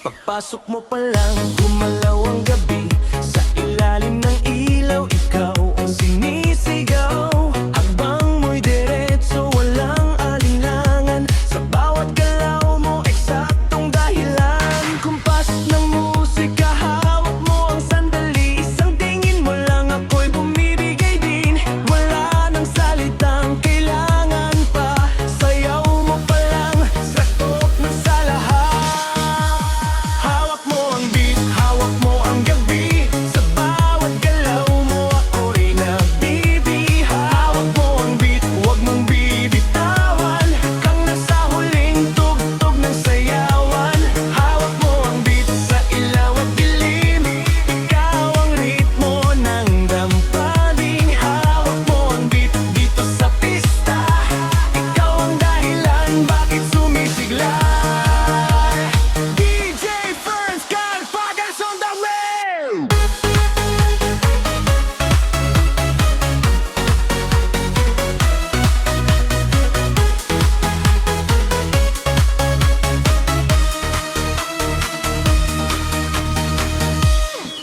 Pagpasok mo pa lang, gumalaw ang gabi. Sa ilalim ng ilaw, ikaw ang sinisigaw. Akbang mo'y diretso, walang alinlangan. Sa bawat galaw mo, eksaktong dahilan. Kumpas ng musika, hawak mo ang sandali. Isang tingin mo lang, ako'y bumibigay din. Wala nang salitang kailangan pa. Sayaw mo pa lang, sakop na sa lahat. Hawak mo ang beat, hawak mo ang gabi. Sa bawat galaw mo, ako'y nagbibiha. Hawak mo ang beat, huwag mong bibitawan. Kang nasa huling tugtog ng sayawan. Hawak mo ang beat sa ilaw at dilim. Ikaw ang ritmo ng dampaling. Hawak mo ang beat dito sa pista. Ikaw ang dahilan bakit sumisigla. DJ Ferns, Godfathers on the wheel!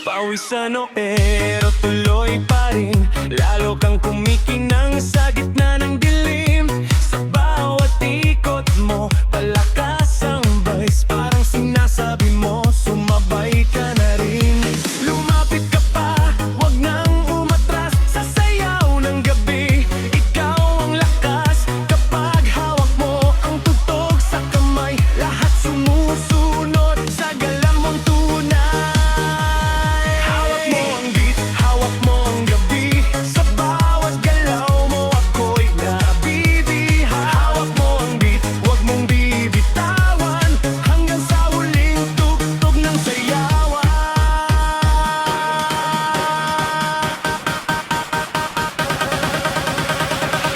Pawisan o pero tuloy pa rin. Lalo kang kumikinang sa gitna ng dilim. Sa bawat ikot mo, palakas ang vice. Parang sinasabi mo, sumabay ka na rin. Lumapit ka pa, wag nang umatras. Sa sayaw ng gabi, ikaw ang lakas. Kapag hawak mo ang tutok sa kamay, lahat sumusunod sa galang mong tunay. Hawak mo ang beat, hawak mo ang gabi. Sa bawat galaw mo, ako'y nabibiha. Hawak mo ang beat, huwag mong bibitawan. Hanggang sa huling tugtog ng sayawan.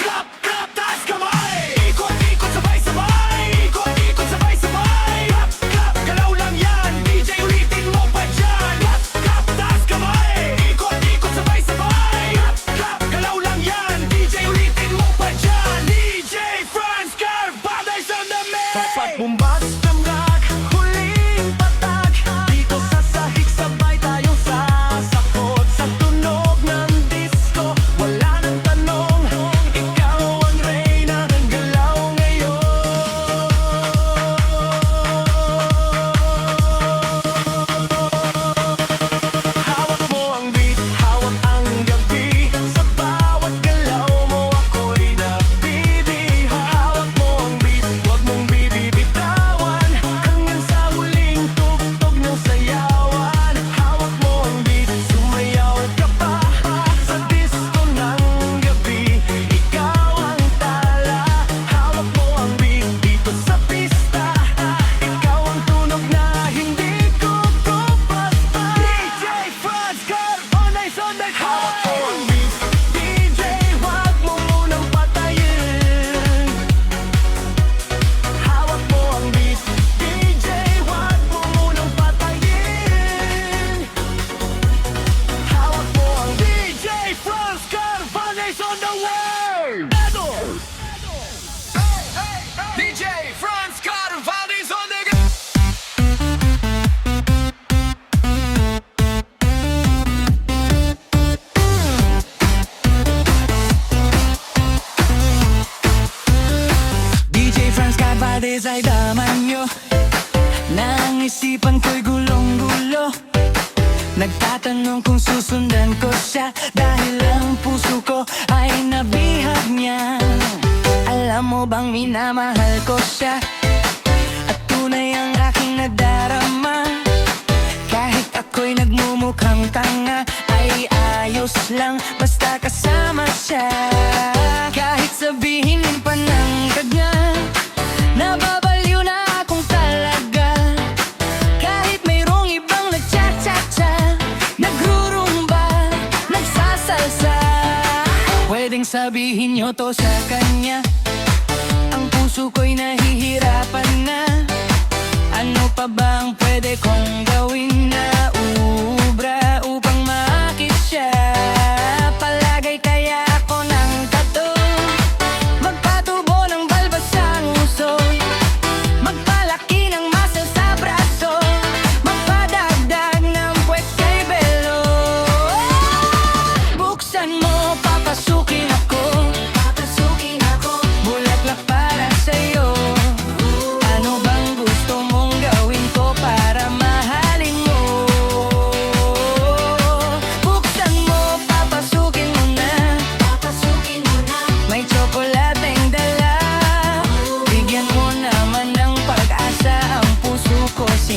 Clap, clap, taas kamay! Ikot, ikot, sabay-sabay! Ikot, ikot, sabay-sabay! Clap, clap, galaw lang yan! DJ, ulitin mo pa dyan! Clap, clap, taas kamay! Ikot, ikot, sabay-sabay! Clap, clap, galaw lang yan! DJ, ulitin mo pa dyan! DJ Franz Godfathers on the mix! Kapag bumbasta rock, huling patak. Dito sa sahig, sabay tayong sasakot. Sa tunog ng disco, wala nang tanong. Ikaw ang reyna ng galaw ngayon. Hawak mo ang beat, hawak ang gabi. Sa bawat galaw mo, ako'y nabibiha. Hawak mo ang beat, huwag mong bibitawan. Hanggang sa huling tugtog ng sayawan. Hawak mo ang beat, sumayaw ka pa. Sa disco ng gabi, ikaw ang tala. Hawak mo ang beat dito sa pista. Ikaw ang tunog na hindi ko basta. DJ Franz Godfathers on the hawak mo ang beat. DJ, wag mo munang patayin. Hawak mo ang beat. DJ, wag mo munang patayin. Hawak mo ang DJ Franz Godfathers on the world. DJ Franz Godfathers on the DJ Franz Godfathers ay daman nyo. Nang isipan ko'y gulong-gulo. Nagtatanong kung susundan ko siya. Dahil ang puso ko ay nabihag niya. Alam mo bang minamahal ko siya? At tunay ang aking nadarama. Kahit ako'y nagmumukhang tanga, ay ayos lang basta kasama siya. Kahit sabihin pa ng kanya, nababaliw na akong talaga. Kahit mayroong ibang nagcha-cha-cha, nagrurumba, nagsasalsa. Pwedeng sabihin nyo to sa kanya. Ang puso ko'y nahihirapan na. Ano pa ba ang pwede kong gawin na ubra upang maakit siya? Palagay kaya ako ng tattoo, magpatubo ng balbas ang uso, magpalaki ng muscle sa braso.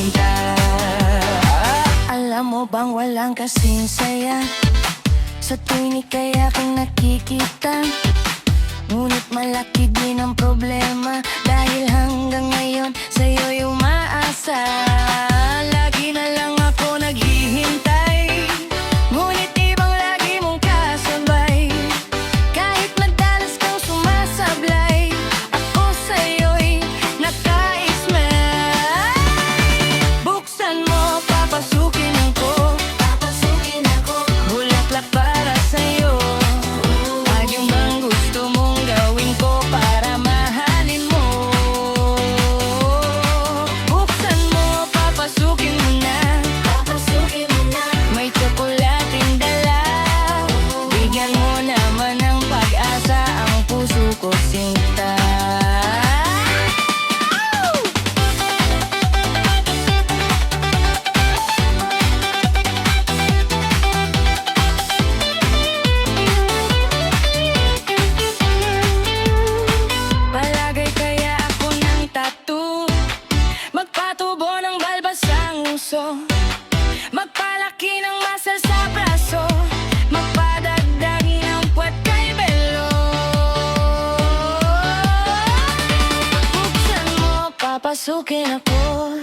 sinta. Alam mo bang walang kasing saya sa tuwing ika'y aking nakikita? Ngunit malaki din ang problema dahil hanggang ngayon sa'yo'y umaasa. Lagi na lang ako naghihintay, ngunit ibang lagi mong kasabay. Kahit madalas kang sumasablay, ako sa'yo'y naka-smile. Buksan mo, papasukin ako, bulaklak para sa'yo. Ayun bang gusto mong gawin ko para mahalin mo? Buksan mo, papasukin mo na, may tsokolating dala. Bigyan mo naman ng pag-asa ang puso ko, sinta. Palagay kaya ako ng tattoo, magpatubo ng balbas ang uso, magpalaki ng muscle sa braso, magpadagdag ng puwet kay belo. Buksan mo, papasukin ako,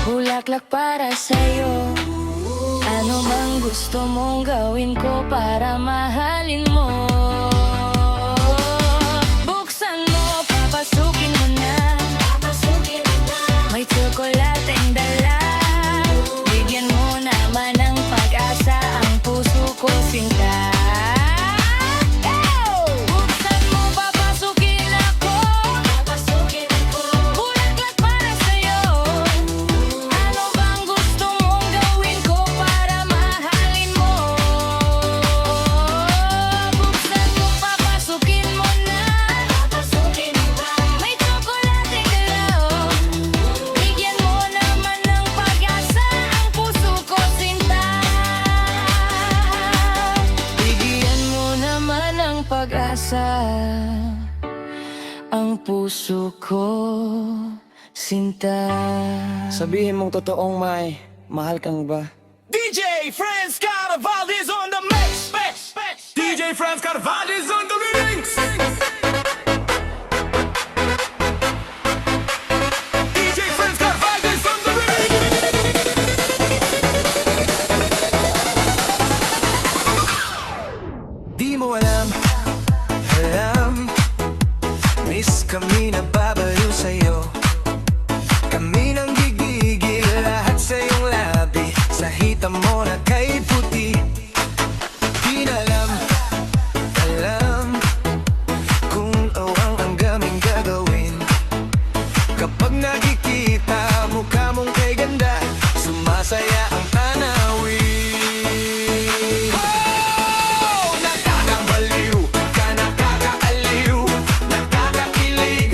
bulaklak para sa'yo. Ano bang gusto mong gawin ko para mahalin mo? Buksan mo, papasukin mo na, may tsokolating dala. Bigyan mo naman ng pag-asa ang puso ko, sinta. Buksan mo, papasukin ako, bulaklak para sa'yo. Ano bang gusto mong gawin ko para mahalin mo? Buksan mo, papasukin mo na, may tsokolating dala. Bigyan mo naman ng pag-asa ang puso ko, sinta. Bigyan mo naman ng pag-asa ang puso ko, sinta. Sabihin mong totoong may mahal kang ba? DJ Franz Carnaval is on the mix. DJ Franz Carnaval is on the mix. DJ Franz Carnaval is on the mix. Di mo alam, miss kami na babaliw sa'yo. Kami nang gigigil lahat sa iyong labi, sa hita mo na kay puti. Di na alam kung awang ang gaming gagawin. Kapag nakikita mukha mong kay ganda, sumasaya ang tanawin. Nakakabaliw ka, nakakaaliw, nakakakilig,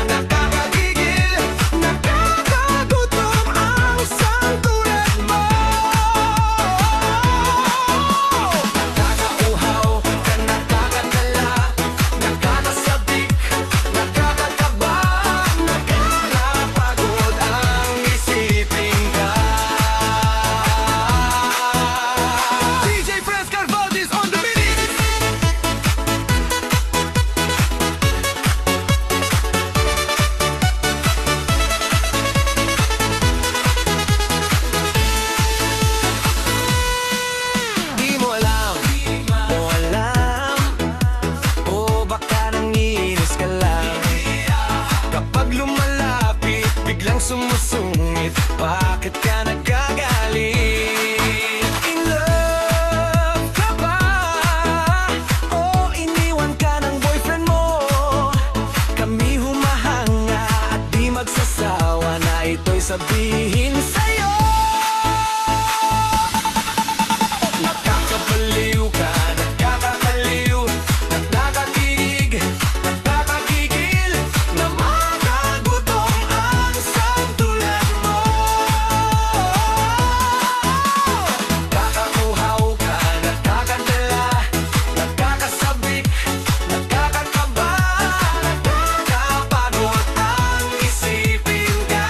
nakakagigil, nakakagutom ang isang tulad mo. Nakakauhaw ka, nakakadala, nakakasabik, nakakakaba, nakakapagod ang isipin ka. DJ Franz Carnaval is on the mix. Di mo alam, o baka nanginis ka lang. Kapag lumalapit, biglang sumusungit, bakit ka nagkagalit? In love ka ba? O iniwan ka ng boyfriend mo? Kami humahanga at di magsasawa na ito'y sabihin sa'yo. Nakakabaliw ka, nakakakaliw, nakakakilig, nakakagigil, na makagutom ang isang tulad mo. Nakakauhaw ka, nakakadala, nakakasabik, nakakakaba, nakakapagod ang isipin ka.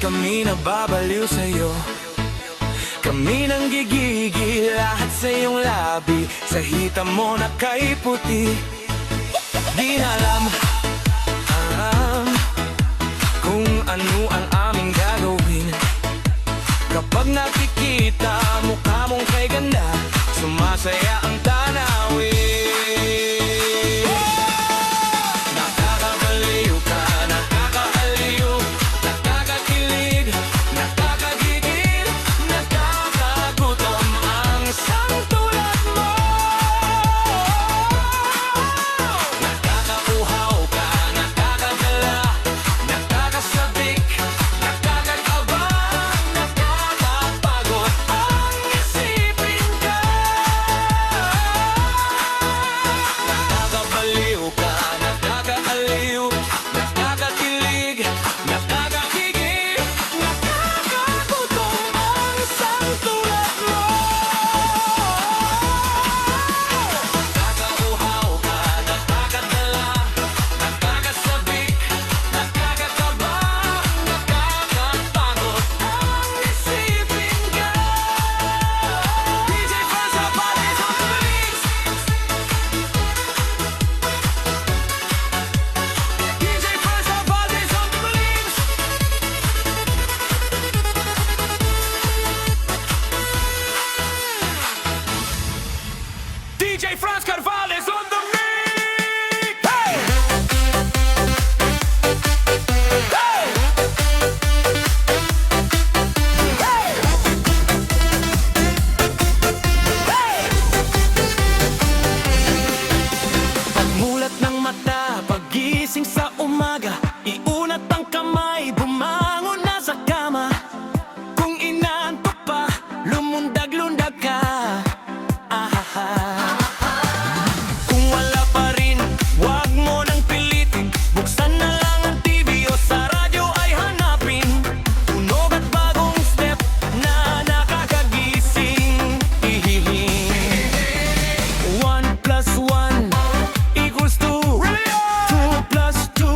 kami nababaliw sa'yo. Kami nang gigigil lahat sa iyong labi. Sa hita mo na kay puti. Di na alam kung ano ang aming gagawin. Kapag nakikita mukha mong kay ganda, sumasaya ang tanawin. Nakakabaliw ka, nakakaaliw, nakakakilig, nakakagigil, nakakagutom ang isang tulad mo. Nakakauhaw ka, nakakadala, nakakasabik, nakakakaba, nakakapagod ang isipin ka. Nakakabaliw ka, nakakaaliw, nakakakilig, nakakakigil, nakakagutom ang isang tulad mo. Nakakauhaw ka, nakakadala, nakakasabik, nakakakaba, nakakapagod ang isipin ka. DJ Franz Abades on the mix. DJ Franz Abades on the mix. DJ Franz Carvalhes on the mix. Hey! Hey! Pagmulat ng mata, pagising sa umaga, iunat ang kamay, bumangon na sa kama. Kung inaantok pa, lumundag-lundag ka. Ahaha. Kung wala pa rin, wag mo nang pilitin. Buksan na lang ang TV o sa radyo ay hanapin. Tunog at bagong step na nakakagising. Hihihi. 1 + 1 = 2. 2 + 2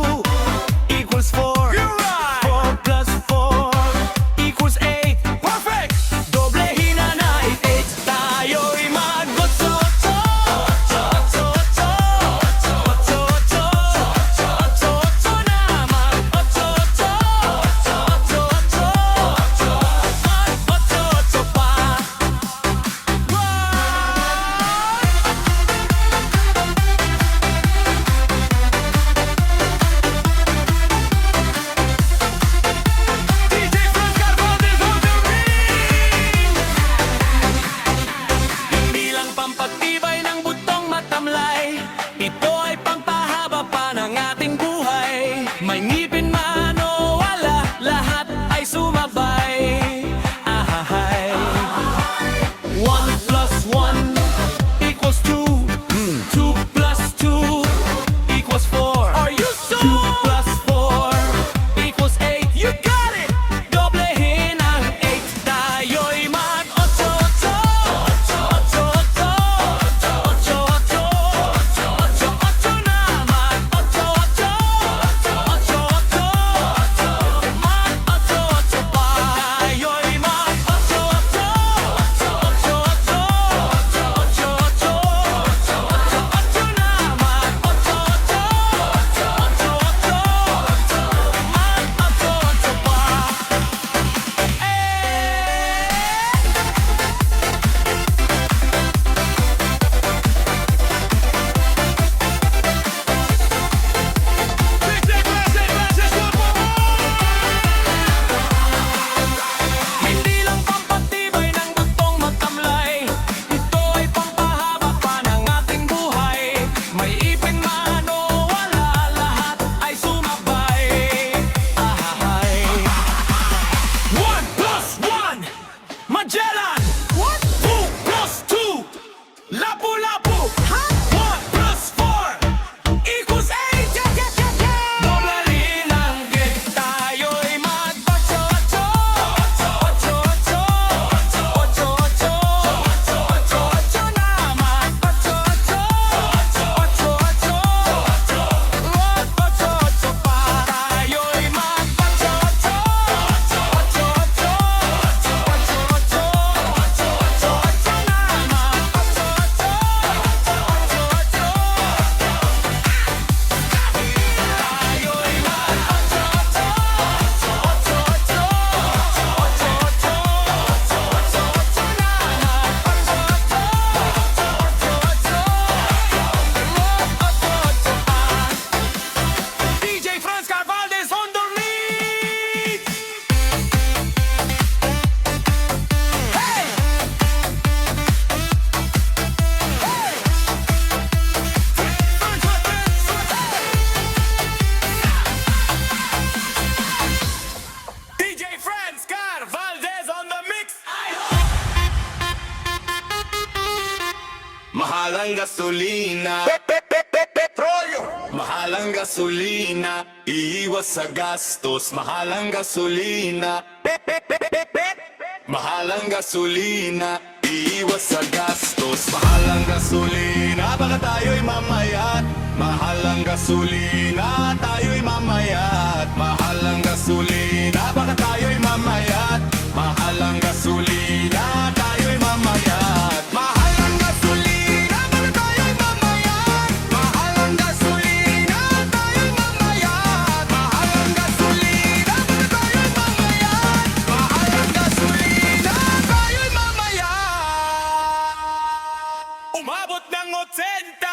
gasolina. Petrolyo! Mahal ang gasolina, iiwas sa gastos. Mahal ang gasolina. Mahal ang gasolina, iiwas sa gastos. Mahal ang gasolina, baka tayo'y mamayat. Mahal ang gasolina, tayo'y mamayat. Mahal ang gasolina, baka tayo'y mamayat. Mahal ang gasolina, tayo'y mamayat. Mahal ang gasolina, baka tayo'y mamayat. Mahal ang gasolina, tayo'y mamayat. Mahal ang gasolina, baka tayo'y mamayat. Mahal ang gasolina, tayo'y mamayat. Umabot ng 80.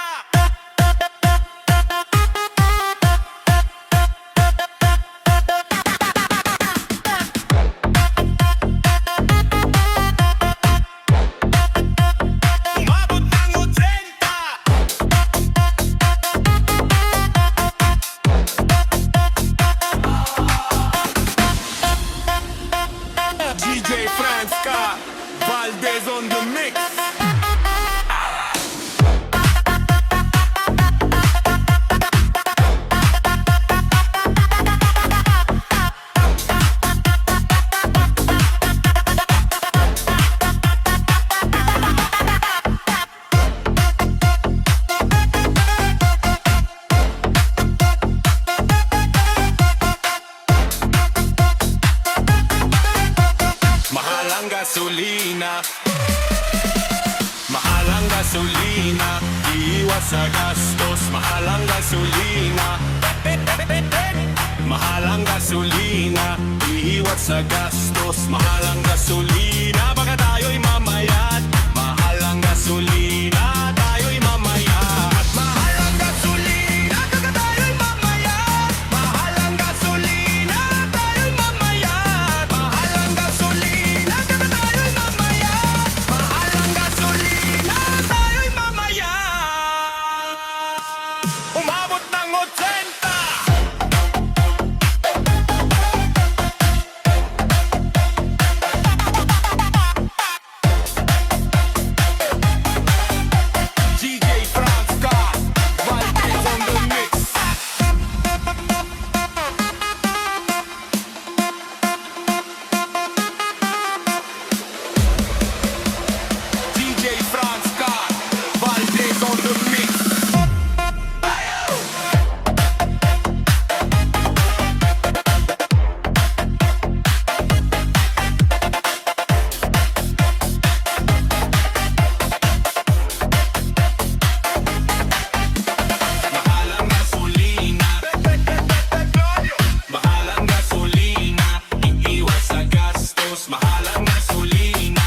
Umabot ng 80. DJ Franska, Valdez on the mix. Mahal ang gasolina. Mahal ang gasolina, iiwas sa gastos. Mahal ang gasolina. Mahal ang gasolina, iiwas sa gastos. Mahal ang gasolina, baka tayo'y mamayat. Mahal ang gasolina, tayo'y mamayat. Mahal ang gasolina, baka tayo'y mamayat. Mahal ang gasolina, tayo'y mamayat. Mahal ang gasolina, baka tayo'y mamayat. Mahal ang gasolina, tayo'y mamayat. Umabot ng 80. DJ Franska, Valdez on the mix. DJ Franska, Valdez on the mix. Mahal ang gasolina. Mahal ang gasolina, iiwas sa gastos. Mahal ang gasolina.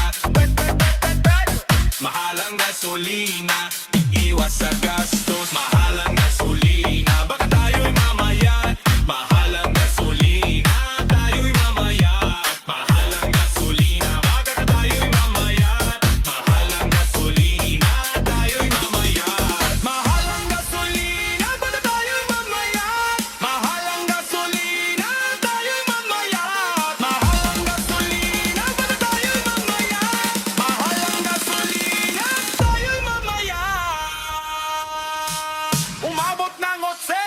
Mahal ang gasolina, iiwas sa gastos. Mahal ang gasolina, baka tayo'y mamayat. Mahal ang gasolina, tayo'y mamayat. Mahal ang gasolina, baka tayo'y mamayat. Mahal ang gasolina, tayo'y mamayat. Mahal ang gasolina, baka tayo'y mamayat. Mahal ang gasolina, tayo'y mamayat. Mahal ang gasolina, baka tayo'y mamayat. Mahal ang gasolina, tayo'y mamayat. Umabot ng 80.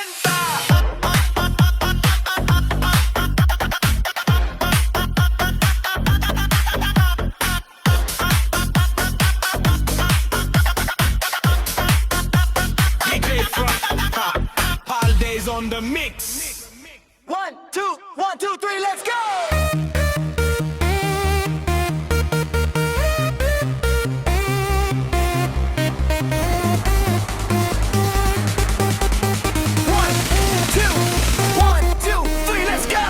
DJ Franska, Valdez on the mix. 1, 2, 1, 2, 3, let's go! One, two, 1, 2, 3, let's go!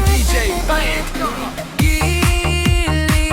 DJ, bang! Gili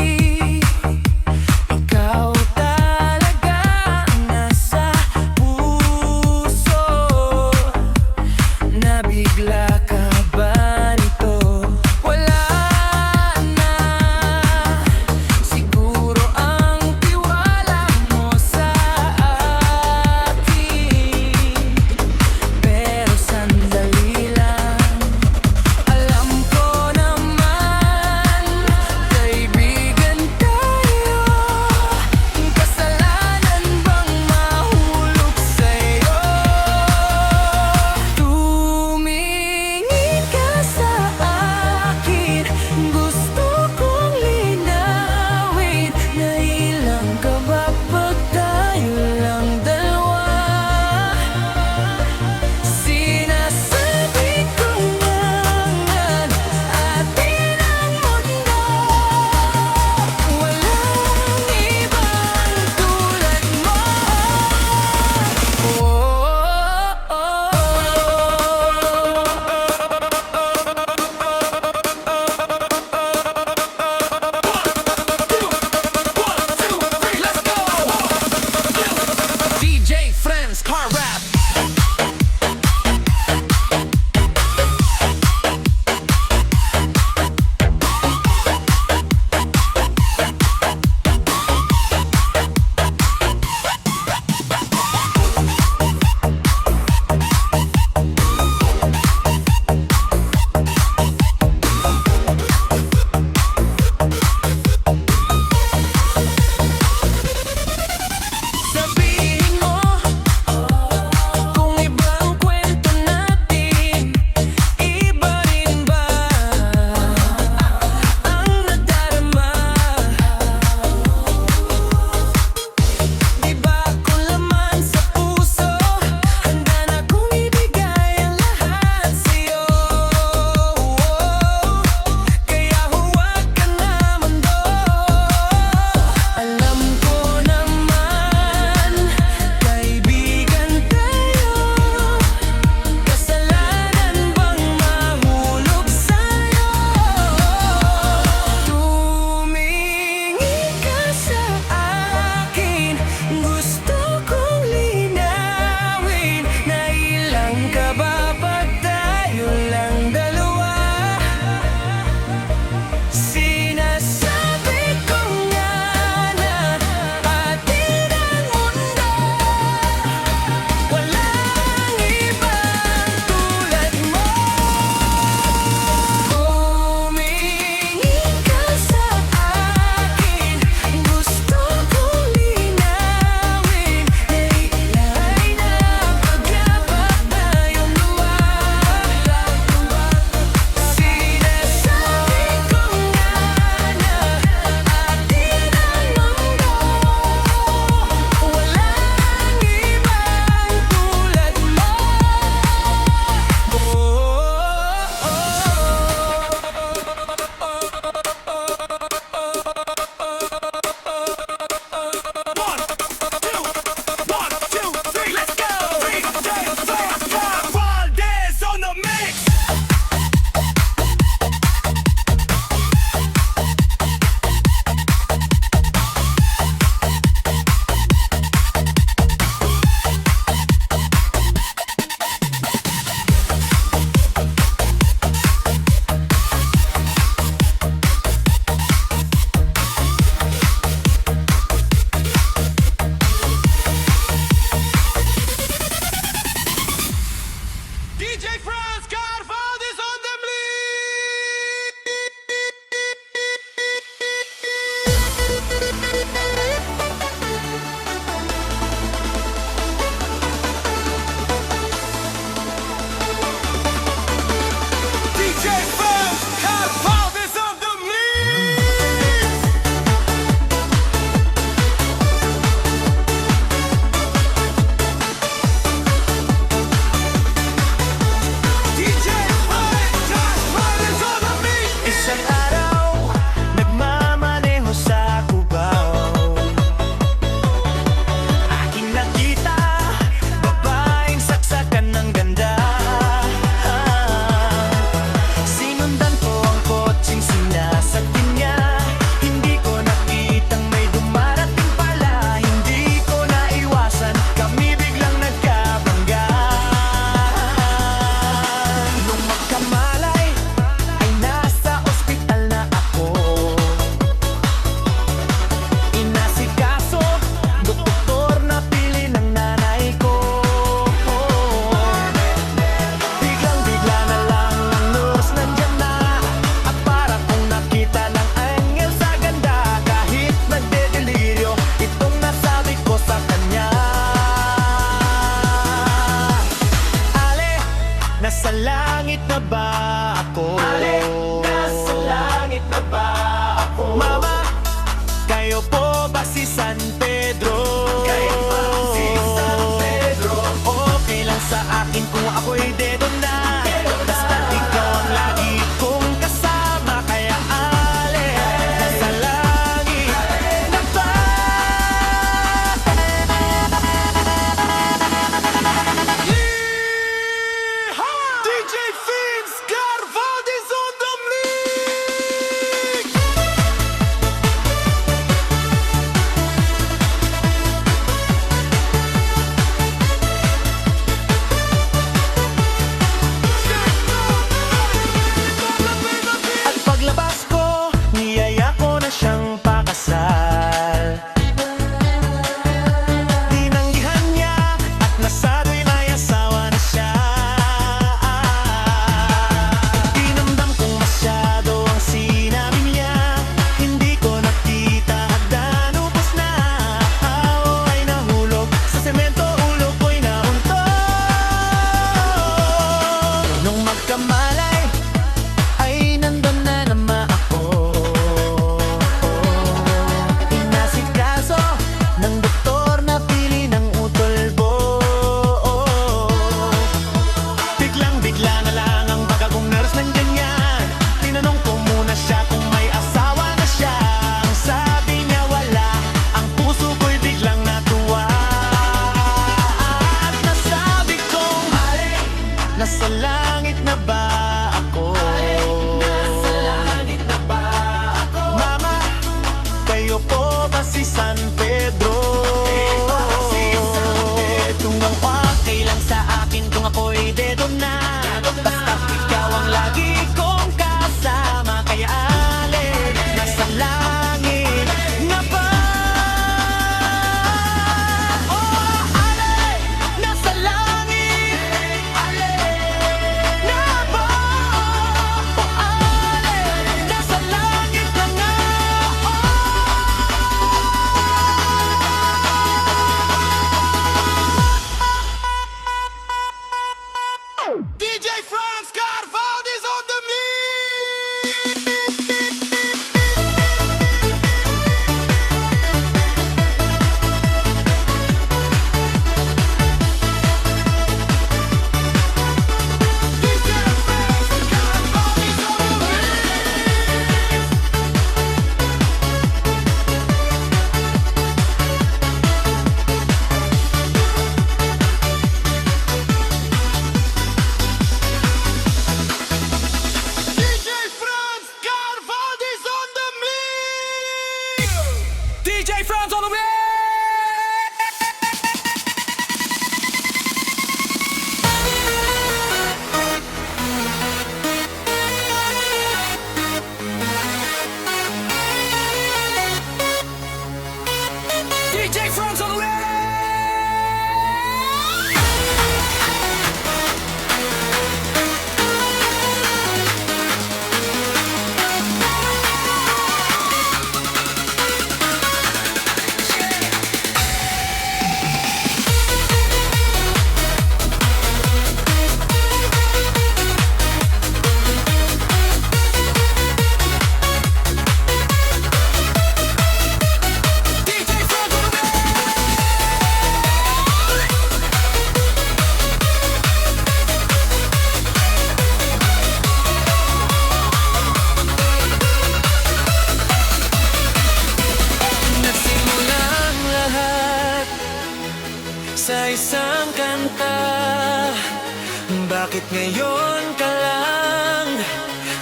Bakit ngayon ka lang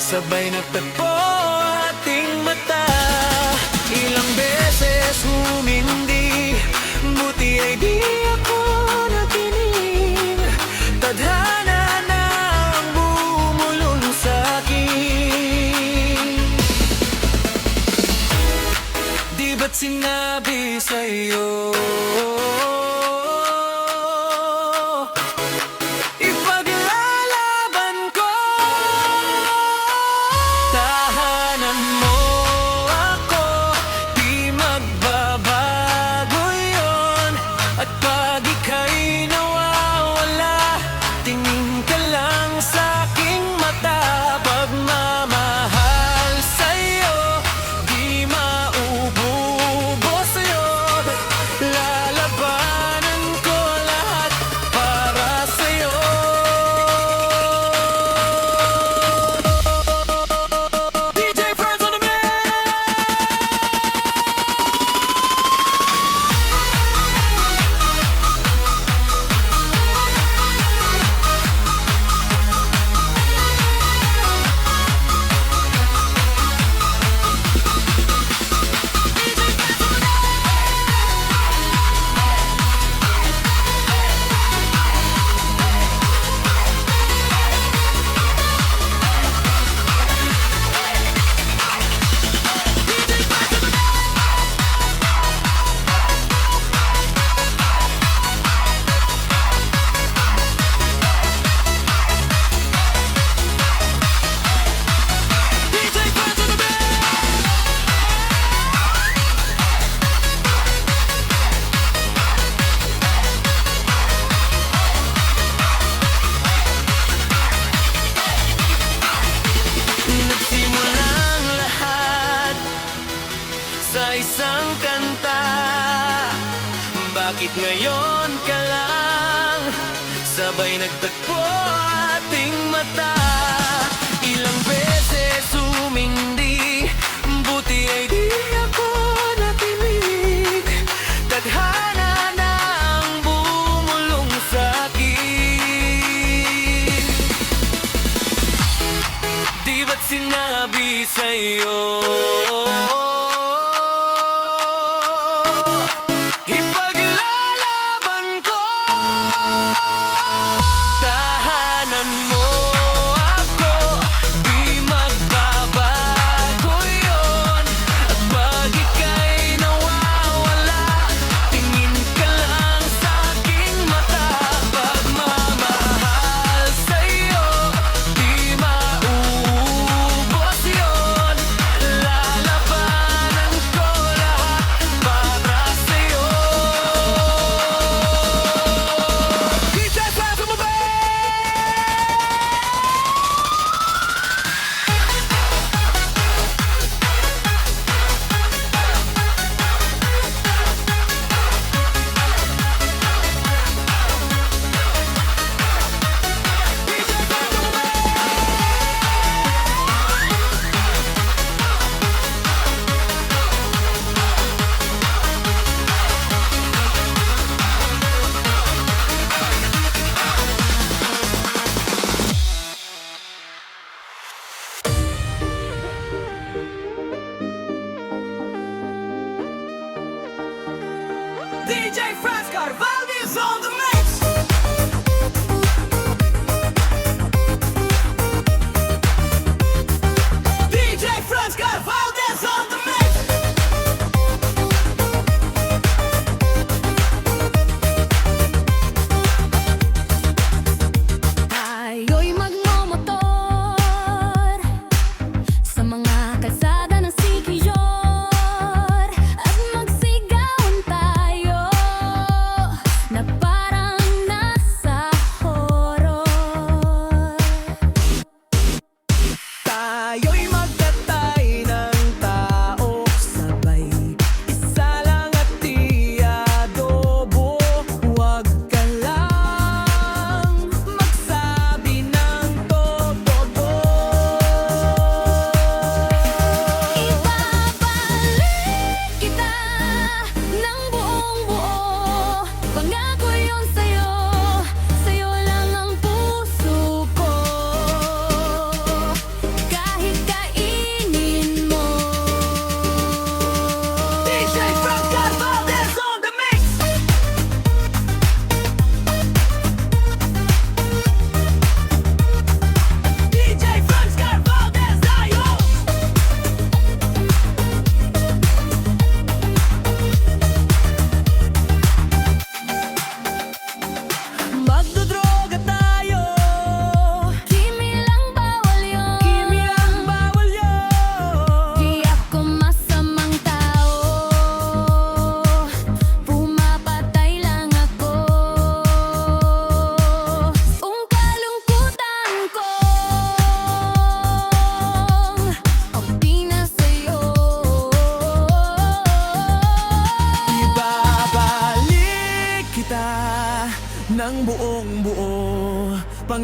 sabay nagtagpo ating mata? Ilang beses humindi, buti ay di ako nakinig. Tadhana na ang bumulong sa'kin. Di ba't sinabi sa'yo ipaglalaban ko? Tahanan mo ako, di magbabago yun. At pag ika'y nawawala, tingin ka lang sa'king mata. Pagmamahal sa'yo, di maububos yun. Lalabanan ko lahat para sa'yo. DJ Friends on the mix! DJ Friends on the mix! Nagsimulang lahat sa isang kanta. Bakit ngayon ka lang sabay nagtagpo ating mata? Ilang beses humindi, buti ay di ako nakinig. Tadhana na ang bumulong sa'kin. Di ba't sinabi sa'yo ipaglalaban ko? Tahanan mo ako, di magbabago yun. At pag ika'y nawawala, tingin ka lang sa'king mata. Pagmamahal sa'yo, di maubos yun. Lalaban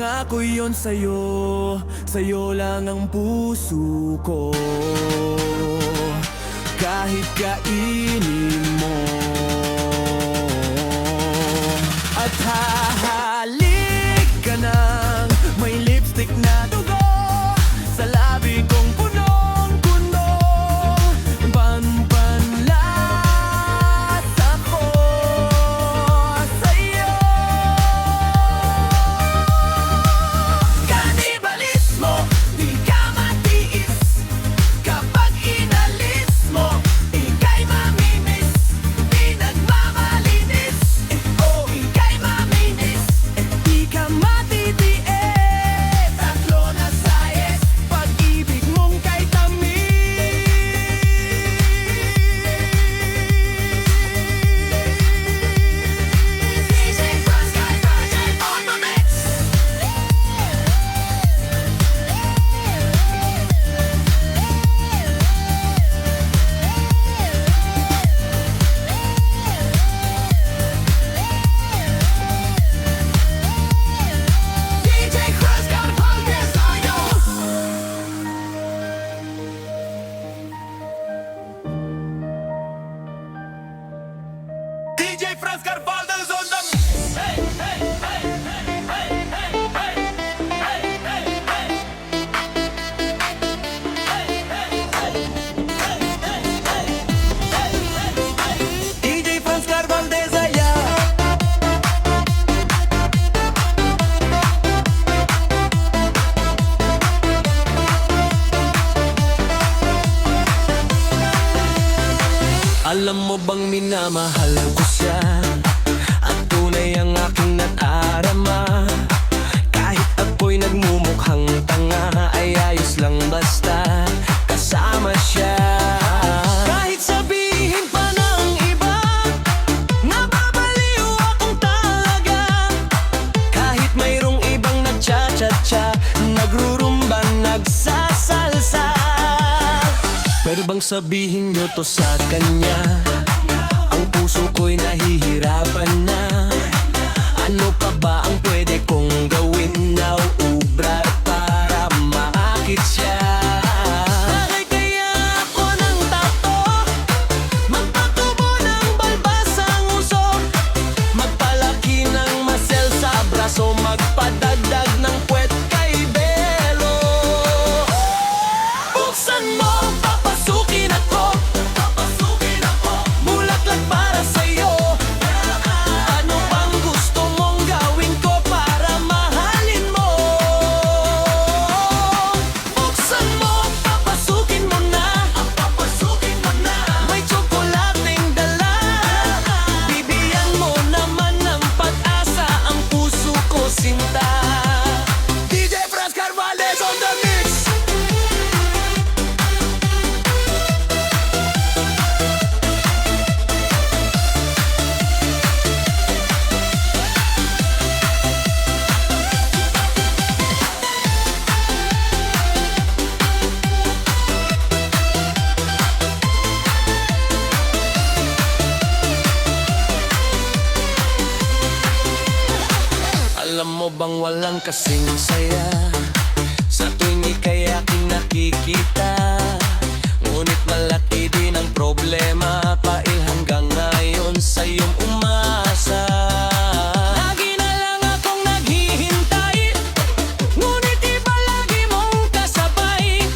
Pangako yon sa'yo, sa'yo lang ang puso ko. Kahit kainin mo, at hahalik ka ng may lipstick na dugo sa labi kong punong-punong panlasa ko sa'yo. Kanibalismo, di ka matiis. Kapag inalis mo, ika'y mamimiss. Di nagmamalinis, oh, ika'y maminis. Di ka matitiis. Tatlo na sayes, pag-ibig mong kay tamis. DJ Frascal Project on the mix. DJ Cruz got a podcast on you. DJ Franz Carvalho's on the mix. Hey, hey, hey, hey, hey, hey, hey, hey, hey, hey. DJ Franz Carvalho's allá. Alam mo bang minamahal ko siya, at tunay ang aking natarama. Kahit ako'y nagmumukhang tanga, ay ayos lang basta kasama siya. Kahit sabihin pa ng iba, nababaliw akong talaga. Kahit mayroong ibang nagcha-cha-cha, nagrurumba, nagsasalsa. Pero bang sabihin nyo to sa kanya? Ang puso ko'y nahihirapan na. Ano pa ba ang pwede kong gawin na ubra para maakit siya? Bakit kaya ako ng tato? Magpatubo ng balbas ang uso, magpalaki ng muscle sa braso, magpadagdag ng puwet kay Belo. Buksan mo, papasukin ako, papasukin ako. Bulaklak para sa'yo. Ano bang gusto mong gawin ko para mahalin mo? Buksan mo, papasukin mo na, papasukin mo na. May tsokolating dala, bibigyan mo naman ng pag-asa ang puso ko, sinta. DJ Franz Carvalho's on the mix. Alam mo bang walang kasing saya sa tuwing ika'y aking nakikita? Ngunit malaki din ang problema, pail hanggang ngayon sa iyong umasa. Lagi na lang akong naghihintay, ngunit iba lagi mong kasabay.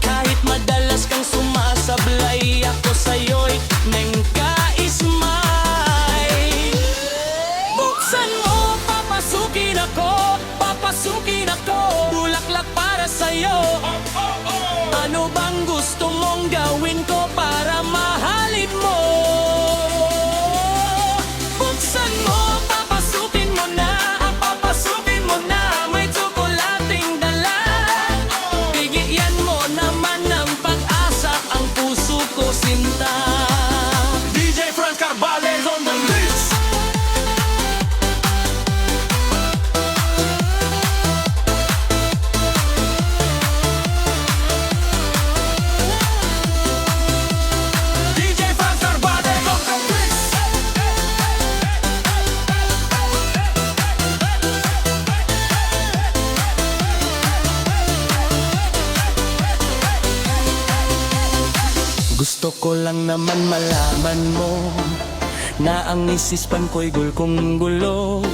Kahit madalas kang sumasablay, ako sa'yo'y nengkaismay. Buksan mo, papasukin ako, papasukin ako. Bulaklak para sa'yo. Ano bang gusto mong gawin ko para mahalin mo? Buksan mo, papasukin mo na, papasukin mo na. May tsokolating dala, bigyan mo naman ng pag-asa ang puso ko, sinta. DJ Franz Carvalho's on the mix. Gusto ko lang naman malaman mo na ang isispan ko'y gulkong gulo.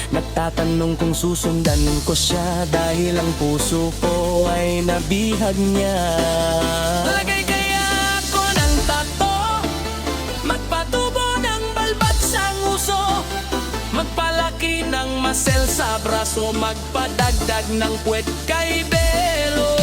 Nagtatanong kung susundan ko siya dahil ang puso ko ay nabihag niya. Lagay kaya ako ng tato, magpatubo ng balbat sa nguso, magpalaki ng masel sa braso, magpadagdag ng puwet kay Belo.